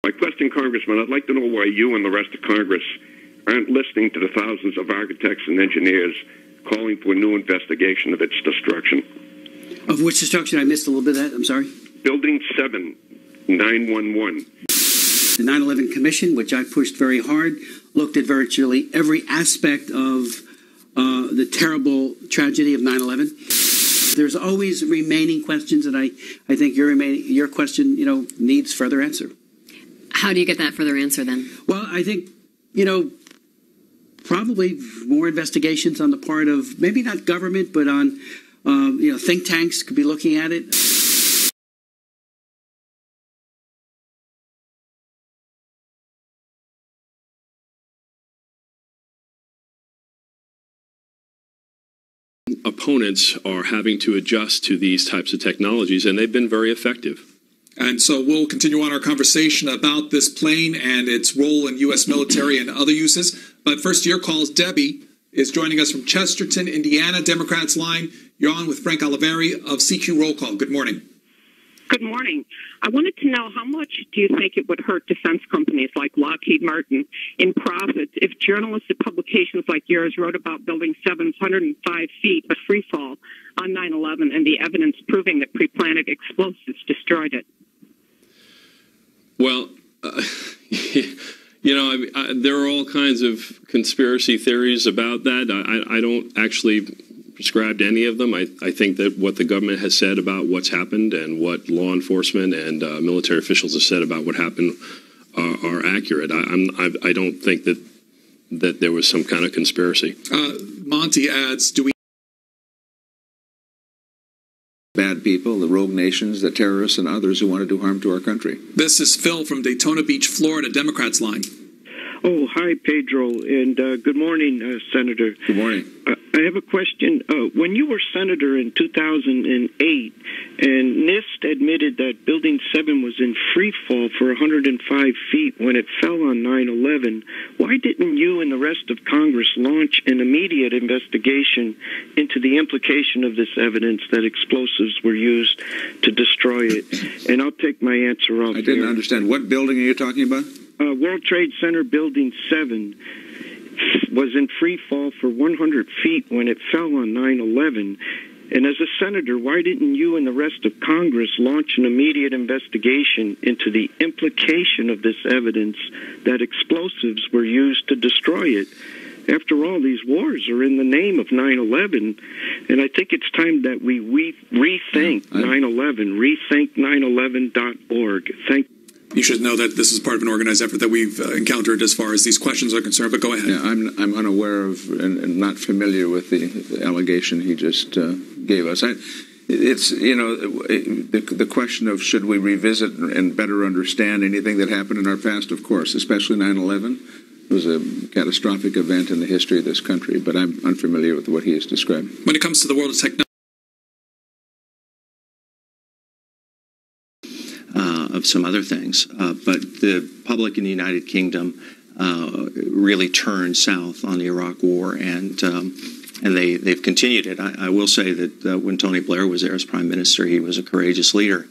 My question, Congressman, I'd like to know why you and the rest of Congress aren't listening to the thousands of architects and engineers calling for a new investigation of its destruction. Of which destruction? I missed a little bit of that. I'm sorry. Building 7, 911. The 9/11 Commission, which I pushed very hard, looked at virtually every aspect of the terrible tragedy of 9/11. There's always remaining questions, and I think your question, needs further answer. How do you get that further answer then? Well, I think, probably more investigations on the part of maybe not government, but on, think tanks could be looking at it. Opponents are having to adjust to these types of technologies, and they've been very effective. And so we'll continue on our conversation about this plane and its role in U.S. military and other uses. But first to your calls. Debbie is joining us from Chesterton, Indiana, Democrats line. You're on with Frank Oliveri of CQ Roll Call. Good morning. Good morning. I wanted to know, how much do you think it would hurt defense companies like Lockheed Martin in profits if journalistic publications like yours wrote about Building 7's 105 feet of free fall on 9/11 and the evidence proving that pre-planted explosives destroyed it? Well, there are all kinds of conspiracy theories about that. I don't actually prescribe to any of them. I think that what the government has said about what's happened and what law enforcement and military officials have said about what happened are accurate. I don't think that there was some kind of conspiracy. Monty adds, do we bad people, the rogue nations, the terrorists, and others who want to do harm to our country? This is Phil from Daytona Beach, Florida, Democrats line. Oh, hi, Pedro, and good morning, Senator. Good morning. I have a question. When you were senator in 2008, and NIST admitted that Building 7 was in free fall for 105 feet when it fell on 9/11, why didn't you and the rest of Congress launch an immediate investigation into the implication of this evidence that explosives were used to destroy it? And I'll take my answer off. I didn't understand. What building are you talking about? World Trade Center Building 7 was in free fall for 100 feet when it fell on 9/11. And as a senator, why didn't you and the rest of Congress launch an immediate investigation into the implication of this evidence that explosives were used to destroy it? After all, these wars are in the name of 9/11, and I think it's time that we rethink 9/11, rethink911.org. Thank you. You should know that this is part of an organized effort that we've encountered as far as these questions are concerned, but go ahead. Yeah, I'm unaware of and not familiar with the allegation he just gave us. It's, the question of should we revisit and better understand anything that happened in our past, of course, especially 9/11. It was a catastrophic event in the history of this country, but I'm unfamiliar with what he has described. When it comes to the world of technology, of some other things, but the public in the United Kingdom really turned south on the Iraq War, and they've continued it. I will say that when Tony Blair was there as Prime Minister, he was a courageous leader,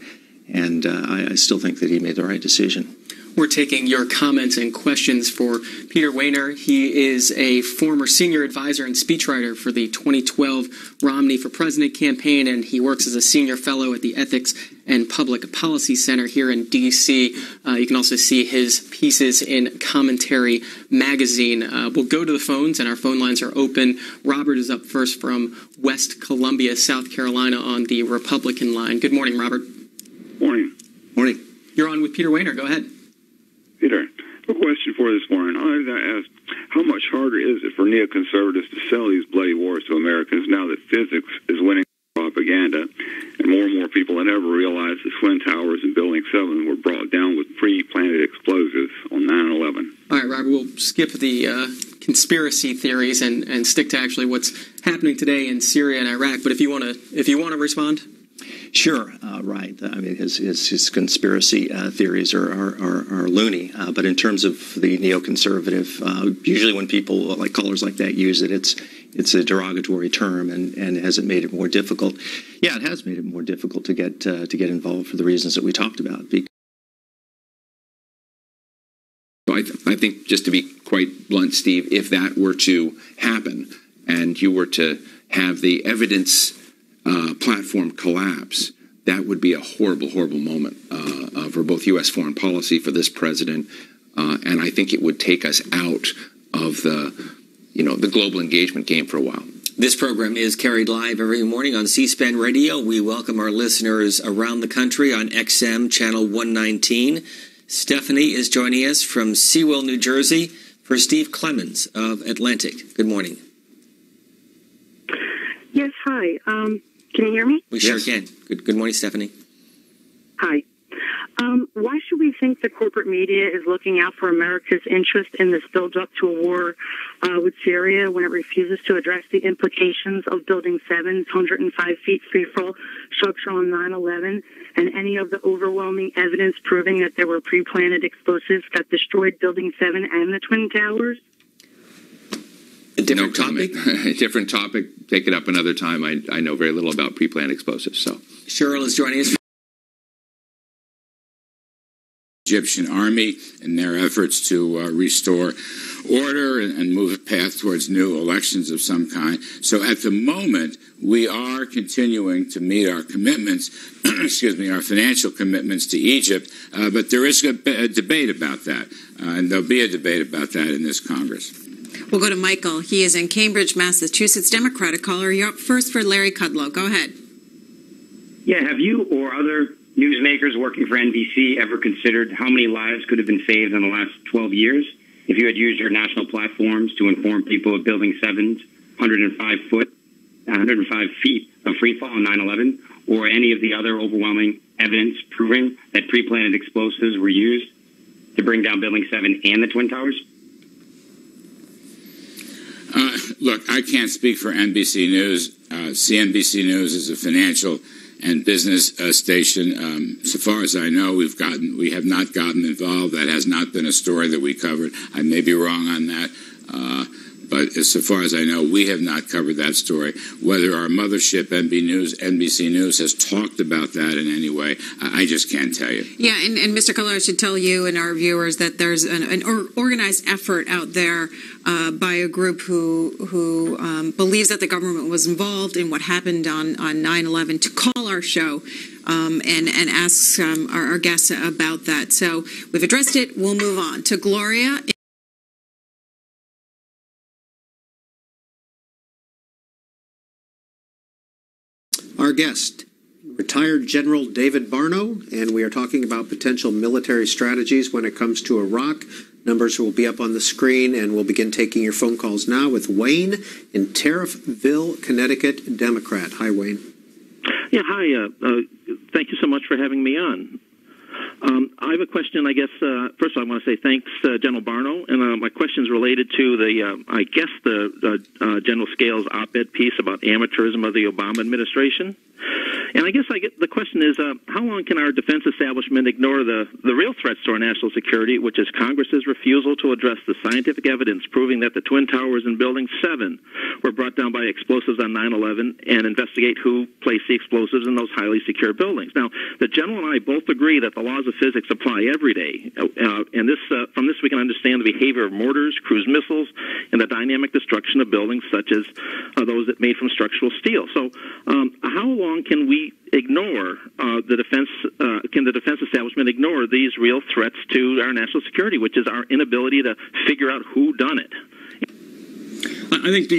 and I still think that he made the right decision. We're taking your comments and questions for Peter Wehner. He is a former senior advisor and speechwriter for the 2012 Romney for President campaign, and he works as a senior fellow at the Ethics and Public Policy Center here in D.C. You can also see his pieces in Commentary magazine. We'll go to the phones, and our phone lines are open. Robert is up first from West Columbia, South Carolina, on the Republican line. Good morning, Robert. Morning. Morning. You're on with Peter Wehner. Go ahead. Peter, a question for this morning. I wanted to ask, how much harder is it for neoconservatives to sell these bloody wars to Americans now that physics is winning propaganda, and more people than ever realize the Twin Towers and Building 7 were brought down with pre-planted explosives on 9/11? All right, Robert, we'll skip the conspiracy theories and stick to actually what's happening today in Syria and Iraq. But if you want to respond. Sure, right. I mean, his conspiracy theories are loony. But in terms of the neoconservative, usually when people like callers like that use it, it's a derogatory term, and has it made it more difficult? Yeah, it has made it more difficult to get involved for the reasons that we talked about. So I think, just to be quite blunt, Steve, if that were to happen and you were to have the evidence platform collapse, that would be a horrible, horrible moment for both U.S. foreign policy, for this president, and I think it would take us out of the global engagement game for a while. This program is carried live every morning on C-SPAN Radio. We welcome our listeners around the country on XM Channel 119. Stephanie is joining us from Sewell, New Jersey, for Steve Clemens of Atlantic. Good morning. Yes, hi. Can you hear me? We sure can. Good morning, Stephanie. Hi. Why should we think the corporate media is looking out for America's interest in this build-up to a war with Syria when it refuses to address the implications of Building 7's 105 feet free-fall structure on 9/11 and any of the overwhelming evidence proving that there were pre-planted explosives that destroyed Building 7 and the Twin Towers? A different topic? A different topic. Take it up another time. I know very little about pre-planned explosives. So Cheryl is joining us. Egyptian army and their efforts to restore order and move a path towards new elections of some kind. So at the moment, we are continuing to meet our commitments, excuse me, our financial commitments to Egypt, but there is a debate about that, and there'll be a debate about that in this Congress. We'll go to Michael. He is in Cambridge, Massachusetts, Democratic caller. You're up first for Larry Kudlow. Go ahead. Yeah, have you or other newsmakers working for NBC ever considered how many lives could have been saved in the last 12 years if you had used your national platforms to inform people of Building 7's 105 feet of free fall on 9/11, or any of the other overwhelming evidence proving that pre-planted explosives were used to bring down Building 7 and the Twin Towers? Look, I can't speak for NBC News. CNBC News is a financial and business station. So far as I know, we have not gotten involved. That has not been a story that we covered. I may be wrong on that, but so far as I know, we have not covered that story. Whether our mothership, NBC News, has talked about that in any way, I just can't tell you. Yeah, and Mr. Kudlow, I should tell you and our viewers that there's an organized effort out there by a group who believes that the government was involved in what happened on 9/11 to call our show and ask our guests about that. So we've addressed it. We'll move on to Gloria. Our guest, retired General David Barno, and we are talking about potential military strategies when it comes to Iraq. Numbers will be up on the screen, and we'll begin taking your phone calls now with Wayne in Tariffville, Connecticut, Democrat. Hi, Wayne. Yeah, hi. Thank you so much for having me on. I have a question, I guess. First of all, I want to say thanks, General Barno. And my question is related to the General Scales op-ed piece about amateurism of the Obama administration. And I guess the question is, how long can our defense establishment ignore the real threats to our national security, which is Congress's refusal to address the scientific evidence proving that the Twin Towers in Building 7 were brought down by explosives on 9/11, and investigate who placed the explosives in those highly secure buildings? Now, the General and I both agree that the laws of physics apply every day. And from this we can understand the behavior of mortars, cruise missiles, and the dynamic destruction of buildings such as those that made from structural steel. So how long can we ignore the defense establishment ignore these real threats to our national security, which is our inability to figure out who done it? I think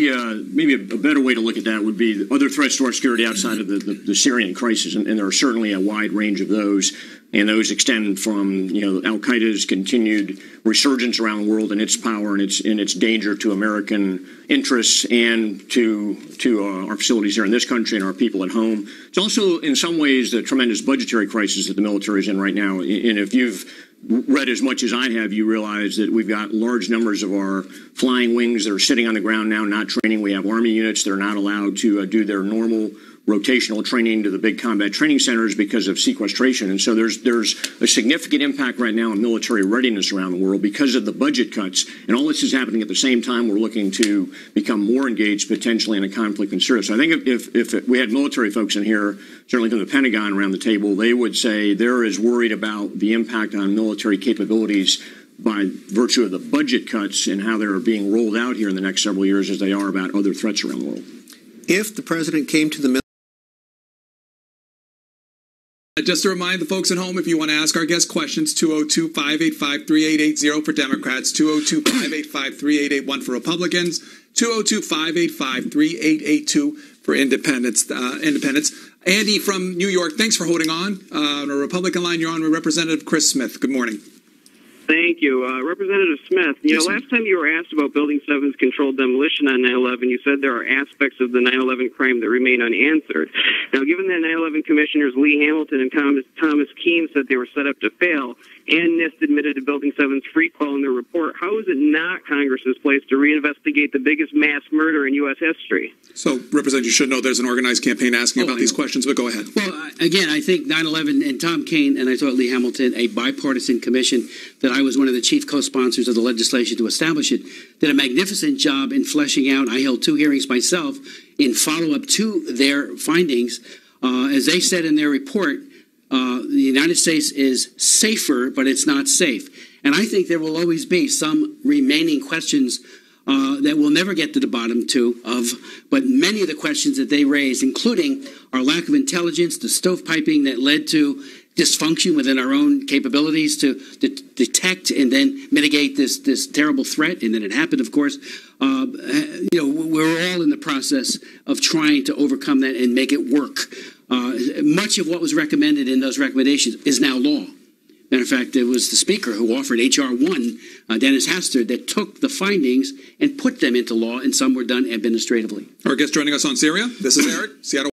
maybe a better way to look at that would be other threats to our security outside of the Syrian crisis, and there are certainly a wide range of those, and those extend from Al Qaeda's continued resurgence around the world and its power and its danger to American interests and to our facilities here in this country and our people at home. It's also in some ways the tremendous budgetary crisis that the military is in right now, and if you've read as much as I have, you realize that we've got large numbers of our flying wings that are sitting on the ground now, not training. We have Army units that are not allowed to do their normal rotational training to the big combat training centers because of sequestration. And so there's a significant impact right now on military readiness around the world because of the budget cuts. And all this is happening at the same time we're looking to become more engaged potentially in a conflict in Syria. So I think if we had military folks in here, certainly from the Pentagon around the table, they would say they're as worried about the impact on military capabilities by virtue of the budget cuts and how they're being rolled out here in the next several years as they are about other threats around the world. If the president came to the Just to remind the folks at home, if you want to ask our guest questions, 202-585-3880 for Democrats, 202-585-3881 for Republicans, 202-585-3882 for independents. Andy from New York, thanks for holding on. On a Republican line, you're on with Representative Chris Smith. Good morning. Thank you. Representative Smith, last time you were asked about Building 7's controlled demolition on 9/11, you said there are aspects of the 9/11 crime that remain unanswered. Now, given that 9/11 commissioners Lee Hamilton and Thomas Keene said they were set up to fail, and NIST admitted to Building 7's freefall in their report, how is it not Congress's place to reinvestigate the biggest mass murder in U.S. history? So, Representative, you should know there's an organized campaign asking about these questions, but go ahead. Well, again, I think 9/11 and Tom Keene and I thought Lee Hamilton, a bipartisan commission that I was one of the chief co-sponsors of the legislation to establish it, did a magnificent job in fleshing out. I held 2 hearings myself in follow-up to their findings. As they said in their report, the United States is safer, but it's not safe. And I think there will always be some remaining questions that we'll never get to the bottom of, but many of the questions that they raised, including our lack of intelligence, the stovepiping that led to dysfunction within our own capabilities to detect and then mitigate this terrible threat, and then it happened, of course. We're all in the process of trying to overcome that and make it work. Much of what was recommended in those recommendations is now law. Matter of fact, it was the Speaker who offered H.R. 1, Dennis Hastert, that took the findings and put them into law, and some were done administratively. Our guest joining us on Syria, this is Eric, Seattle.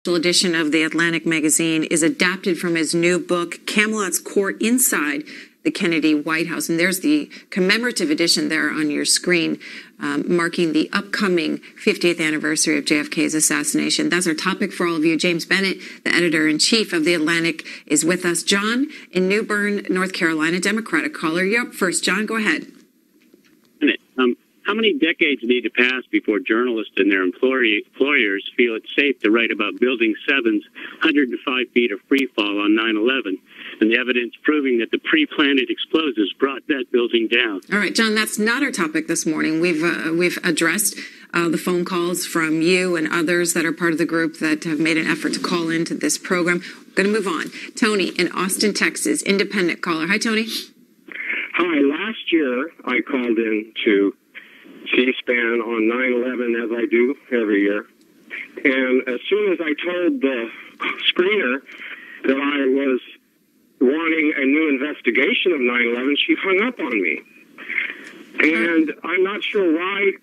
Edition of the Atlantic magazine is adapted from his new book, Camelot's Court Inside the Kennedy White House. And there's the commemorative edition there on your screen, marking the upcoming 50th anniversary of JFK's assassination. That's our topic for all of you. James Bennett, the editor-in-chief of the Atlantic, is with us. John in New Bern, North Carolina, Democratic caller. You're up first. John, go ahead. How many decades need to pass before journalists and their employers feel it's safe to write about Building 7's 105 feet of free fall on 9/11 and the evidence proving that the pre-planned explosives brought that building down? All right, John, that's not our topic this morning. We've addressed the phone calls from you and others that are part of the group that have made an effort to call into this program. We're going to move on. Tony in Austin, Texas, independent caller. Hi, Tony. Hi. Last year, I called in to C-SPAN on 9/11, as I do every year. And as soon as I told the screener that I was wanting a new investigation of 9/11, she hung up on me. And I'm not sure why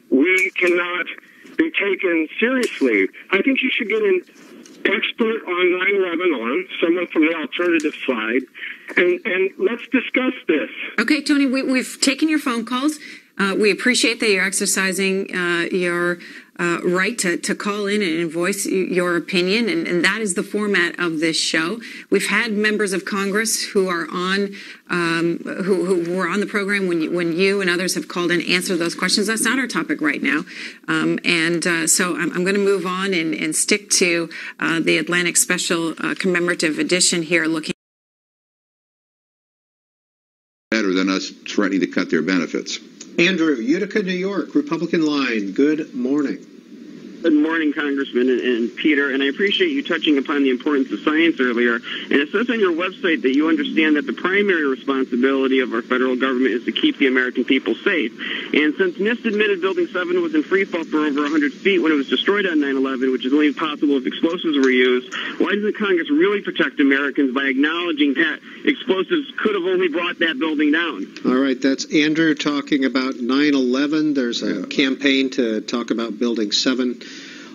we cannot be taken seriously. I think you should get an expert on 9/11 on, someone from the alternative side, and let's discuss this. Okay, Tony, we've taken your phone calls. We appreciate that you're exercising your right to call in and voice your opinion, and that is the format of this show. We've had members of Congress who are on who were on the program when you and others have called in, answer those questions. That's not our topic right now, so I'm going to move on and stick to the Atlantic Special commemorative edition here, looking better than us threatening to cut their benefits. Andrew, Utica, New York, Republican line. Good morning. Good morning, Congressman and Peter, and I appreciate you touching upon the importance of science earlier. And it says on your website that you understand that the primary responsibility of our federal government is to keep the American people safe. And since NIST admitted Building 7 was in freefall for over 100 feet when it was destroyed on 9/11, which is only possible if explosives were used, why doesn't Congress really protect Americans by acknowledging that explosives could have only brought that building down? All right, that's Andrew talking about 9/11. There's a campaign to talk about Building 7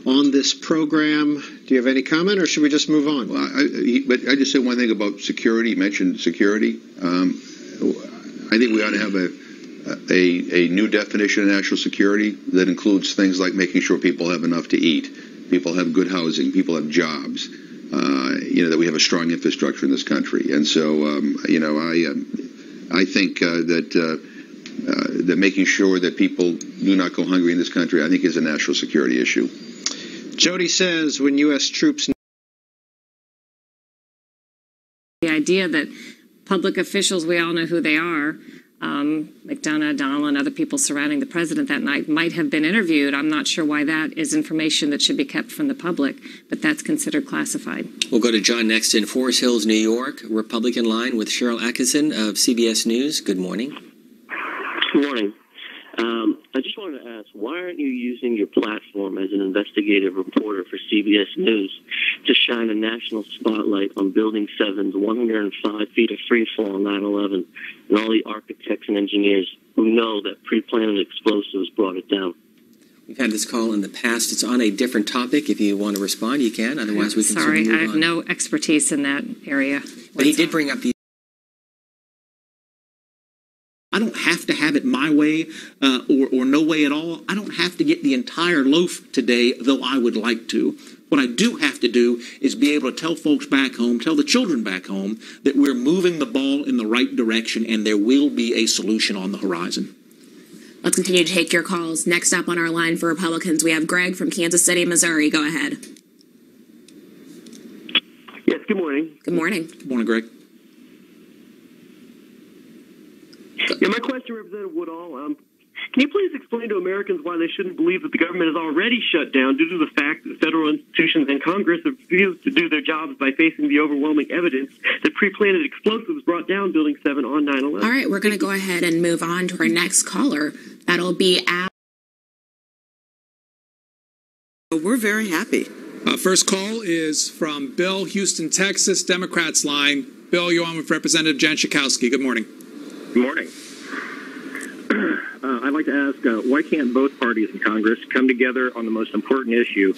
on this program. Do you have any comment, or should we just move on? Well, I just said one thing about security. You mentioned security. I think we ought to have a new definition of national security that includes things like making sure people have enough to eat, people have good housing, people have jobs, that we have a strong infrastructure in this country. And so, I think that making sure that people do not go hungry in this country, I think, is a national security issue. Jody says when U.S. troops idea that public officials, we all know who they are, McDonough, Donnell, and other people surrounding the president that night might have been interviewed. I'm not sure why that is information that should be kept from the public, but that's considered classified. We'll go to John next in Forest Hills, New York, Republican line with Cheryl Atkinson of CBS News. Good morning. Good morning. I just wanted to ask, why aren't you using your platform as an investigative reporter for CBS News to shine a national spotlight on Building 7's 105 feet of free fall on 9/11 and all the architects and engineers who know that pre-planned explosives brought it down? We've had this call in the past. It's on a different topic. If you want to respond, you can. Otherwise, we can Sorry, move I have on. no expertise in that area. But he did bring up the... I don't have to have it my way or no way at all. I don't have to get the entire loaf today, though I would like to. What I do have to do is be able to tell folks back home, tell the children back home, that we're moving the ball in the right direction and there will be a solution on the horizon. Let's continue to take your calls. Next up on our line for Republicans, we have Greg from Kansas City, Missouri. Go ahead. Yes, good morning. Good morning. Good morning, Greg. Yeah, my question, Representative Woodall, can you please explain to Americans why they shouldn't believe that the government is already shut down due to the fact that federal institutions and Congress have refused to do their jobs by facing the overwhelming evidence that pre-planned explosives brought down Building 7 on 9/11? All right, we're going to go ahead and move on to our next caller. That'll be Al. We're very happy. First call is from Bill, Houston, Texas, Democrats line. Bill, you're on with Representative Jen Schakowsky. Good morning. Good morning. I'd like to ask, why can't both parties in Congress come together on the most important issue,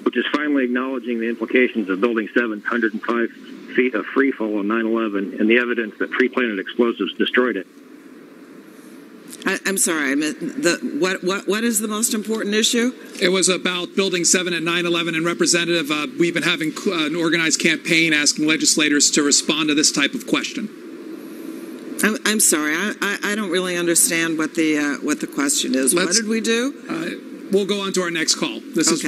which is finally acknowledging the implications of Building 7's 105 feet of free fall on 9/11 and the evidence that pre-planned explosives destroyed it? I'm sorry. I meant what is the most important issue? It was about Building 7 at 9/11, and Representative, we've been having an organized campaign asking legislators to respond to this type of question. I'm sorry. I don't really understand what the question is. What did we do? We'll go on to our next call. This is.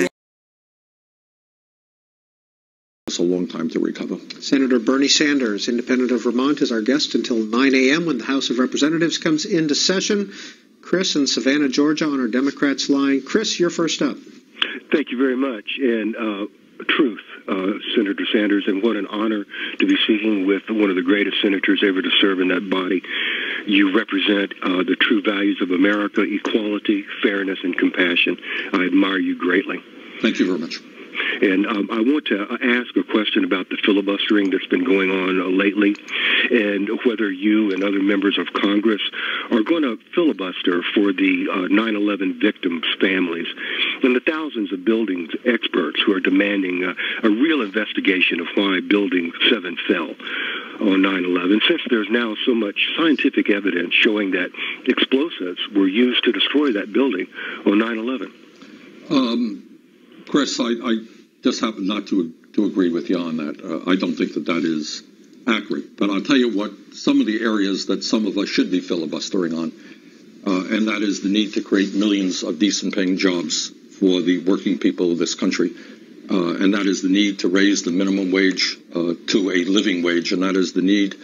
It's a long time to recover. Senator Bernie Sanders, independent of Vermont, is our guest until 9 a.m. when the House of Representatives comes into session. Chris in Savannah, Georgia, on our Democrats line. Chris, you're first up. Thank you very much. And truth, Senator Sanders, and what an honor to be speaking with one of the greatest senators ever to serve in that body. You represent the true values of America: equality, fairness, and compassion. I admire you greatly. Thank you very much. And I want to ask a question about the filibustering that's been going on lately, and whether you and other members of Congress are going to filibuster for the 9/11 victims' families and the thousands of buildings experts who are demanding a real investigation of why Building 7 fell on 9/11, since there's now so much scientific evidence showing that explosives were used to destroy that building on 9/11. Chris, I just happen not to agree with you on that. I don't think that is accurate. But I'll tell you what, some of the areas that some of us should be filibustering on, and that is the need to create millions of decent-paying jobs for the working people of this country. And that is the need to raise the minimum wage to a living wage, and that is the need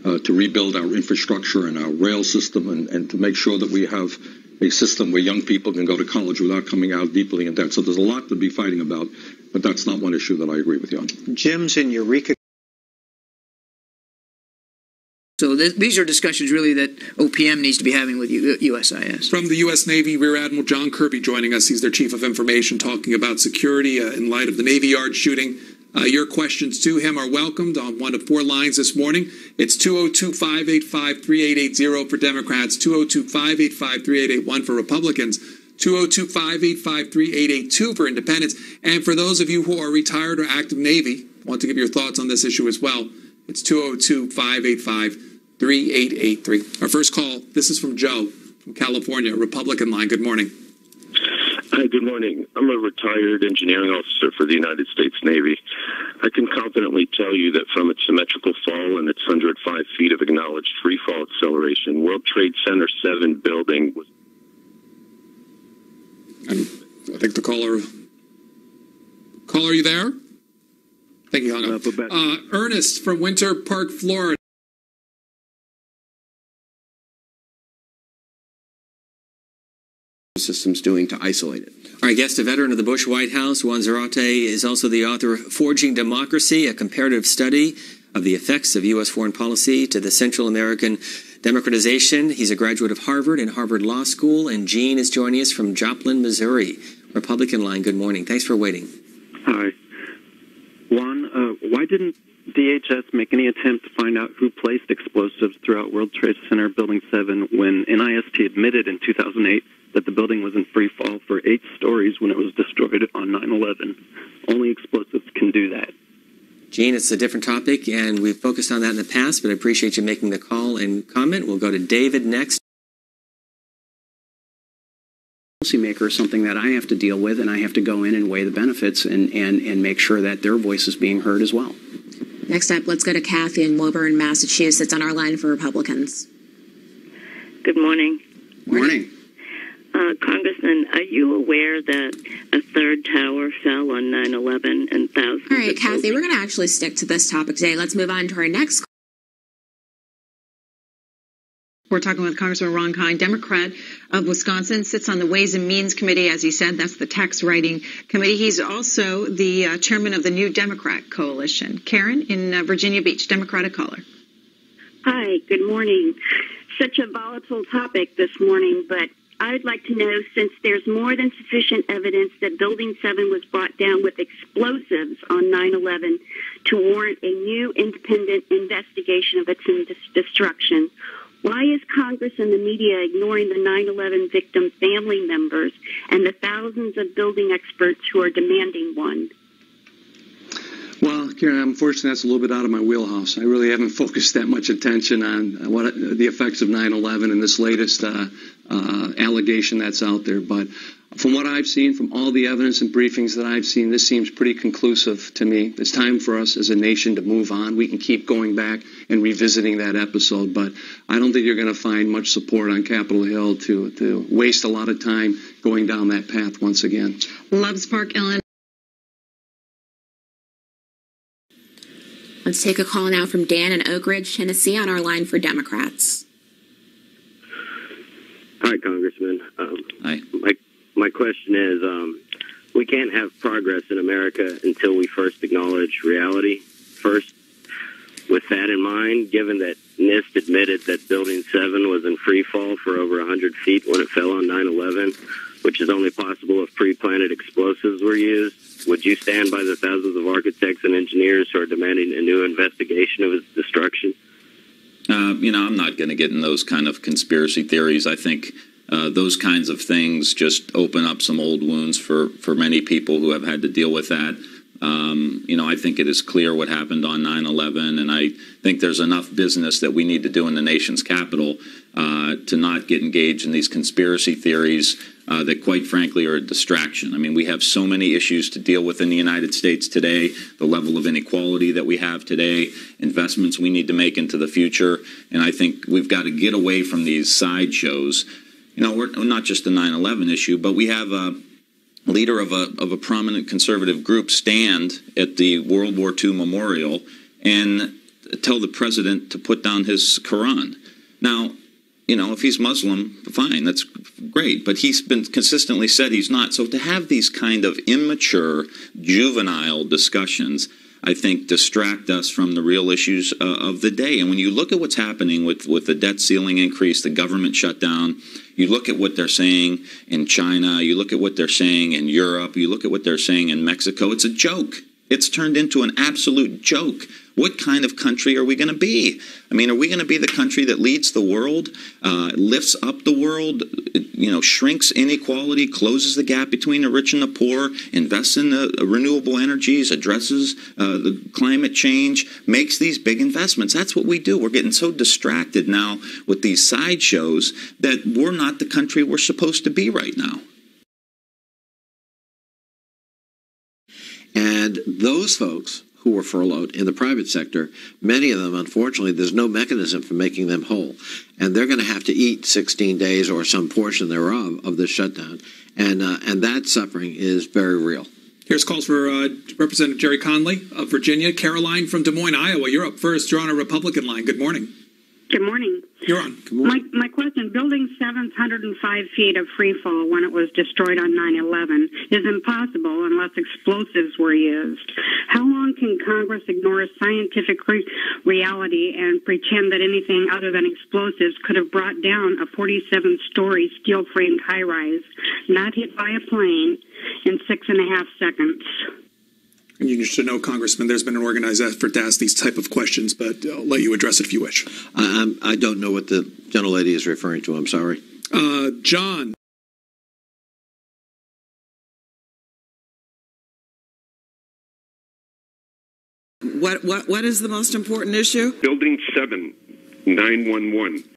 to rebuild our infrastructure and our rail system and to make sure that we have a system where young people can go to college without coming out deeply in debt. So there's a lot to be fighting about, but that's not one issue that I agree with you on. Jim's in Eureka. So these are discussions really that OPM needs to be having with USIS. From the U.S. Navy, Rear Admiral John Kirby joining us. He's their Chief of Information, talking about security in light of the Navy Yard shooting. Your questions to him are welcomed on one of four lines this morning. It's 202-585-3880 for Democrats, 202-585-3881 for Republicans, 202-585-3882 for Independents. And for those of you who are retired or active Navy, want to give your thoughts on this issue as well, it's 202-585-3883. Our first call, this is from Joe from California, Republican line. Good morning. Hi, good morning. I'm a retired engineering officer for the United States Navy. I can confidently tell you that from its symmetrical fall and its 105 feet of acknowledged free fall acceleration, World Trade Center 7 building was... And I think the caller, are you there? Thank you, Hung up. Ernest from Winter Park, Florida. Systems doing to isolate it. Our guest, a veteran of the Bush White House, Juan Zarate, is also the author of Forging Democracy, a comparative study of the effects of U.S. foreign policy to the Central American democratization. He's a graduate of Harvard and Harvard Law School, and Gene is joining us from Joplin, Missouri. Republican line, good morning. Thanks for waiting. Hi. Juan, why didn't DHS make any attempt to find out who placed explosives throughout World Trade Center Building 7 when NIST admitted in 2008 that the building was in free fall for 8 stories when it was destroyed on 9/11? Only explosives can do that. Gene, it's a different topic, and we've focused on that in the past, but I appreciate you making the call and comment. We'll go to David next. Policymaker is something that I have to deal with, and I have to go in and weigh the benefits and make sure that their voice is being heard as well. Next up, let's go to Kathy in Woburn, Massachusetts, on our line for Republicans. Good morning. Morning. Congressman, are you aware that a third tower fell on 9/11 and thousands? All right, Kathy, we're going to actually stick to this topic today. Let's move on to our next. We're talking with Congressman Ron Kind, Democrat of Wisconsin, sits on the Ways and Means Committee, as he said. That's the tax writing committee. He's also the chairman of the New Democrat Coalition. Karen in Virginia Beach, Democratic caller. Hi, good morning. Such a volatile topic this morning, but I'd like to know, since there's more than sufficient evidence that Building 7 was brought down with explosives on 9/11 to warrant a new independent investigation of its destruction, why is Congress and the media ignoring the 9/11 victim family members and the thousands of building experts who are demanding one? Well, Karen, unfortunately, that's a little bit out of my wheelhouse. I really haven't focused that much attention on what the effects of 9/11 and this latest allegation that's out there. But from what I've seen, from all the evidence and briefings that I've seen, this seems pretty conclusive to me. It's time for us as a nation to move on. We can keep going back and revisiting that episode, but I don't think you're going to find much support on Capitol Hill to waste a lot of time going down that path once again. Loves Park, Illinois. Let's take a call now from Dan in Oak Ridge, Tennessee, on our line for Democrats. Hi, Congressman. Hi. My question is, we can't have progress in America until we first acknowledge reality. First, with that in mind, given that NIST admitted that Building 7 was in free fall for over 100 feet when it fell on 9/11, which is only possible if pre-planted explosives were used, would you stand by the thousands of architects and engineers who are demanding a new investigation of its destruction? I'm not going to get in those kind of conspiracy theories. I think those kinds of things just open up some old wounds for many people who have had to deal with that. I think it is clear what happened on 9/11, and I think there's enough business that we need to do in the nation's capital to not get engaged in these conspiracy theories that, quite frankly, are a distraction. I mean, we have so many issues to deal with in the United States today, the level of inequality that we have today, investments we need to make into the future, and I think we've got to get away from these sideshows. We're not just the 9/11 issue, but we have a leader of a prominent conservative group stand at the World War II memorial and tell the president to put down his Quran. Now, if he's Muslim, fine, that's great, but he's been consistently said he's not. So to have these kind of immature, juvenile discussions, I think, distract us from the real issues of the day. And when you look at what's happening with the debt ceiling increase, the government shutdown, you look at what they're saying in China, you look at what they're saying in Europe, you look at what they're saying in Mexico, it's a joke. It's turned into an absolute joke. What kind of country are we going to be? I mean, are we going to be the country that leads the world, lifts up the world, shrinks inequality, closes the gap between the rich and the poor, invests in the renewable energies, addresses the climate change, makes these big investments? That's what we do. We're getting so distracted now with these sideshows that we're not the country we're supposed to be right now. And those folks who were furloughed in the private sector, many of them, unfortunately, there's no mechanism for making them whole. And they're going to have to eat 16 days or some portion thereof of this shutdown. And that suffering is very real. Here's calls for Representative Jerry Conley of Virginia. Caroline from Des Moines, Iowa. You're up first. You're on a Republican line. Good morning. Good morning. You're on. My question, Building 7's 105 feet of free fall when it was destroyed on 9/11 is impossible unless explosives were used. How long can Congress ignore scientific reality and pretend that anything other than explosives could have brought down a 47-story steel-framed high-rise, not hit by a plane, in 6.5 seconds? And you should know, Congressman, there's been an organized effort to ask these type of questions, but I'll let you address it if you wish. I don't know what the gentlelady is referring to. I'm sorry. John. What is the most important issue? Building 7, 911.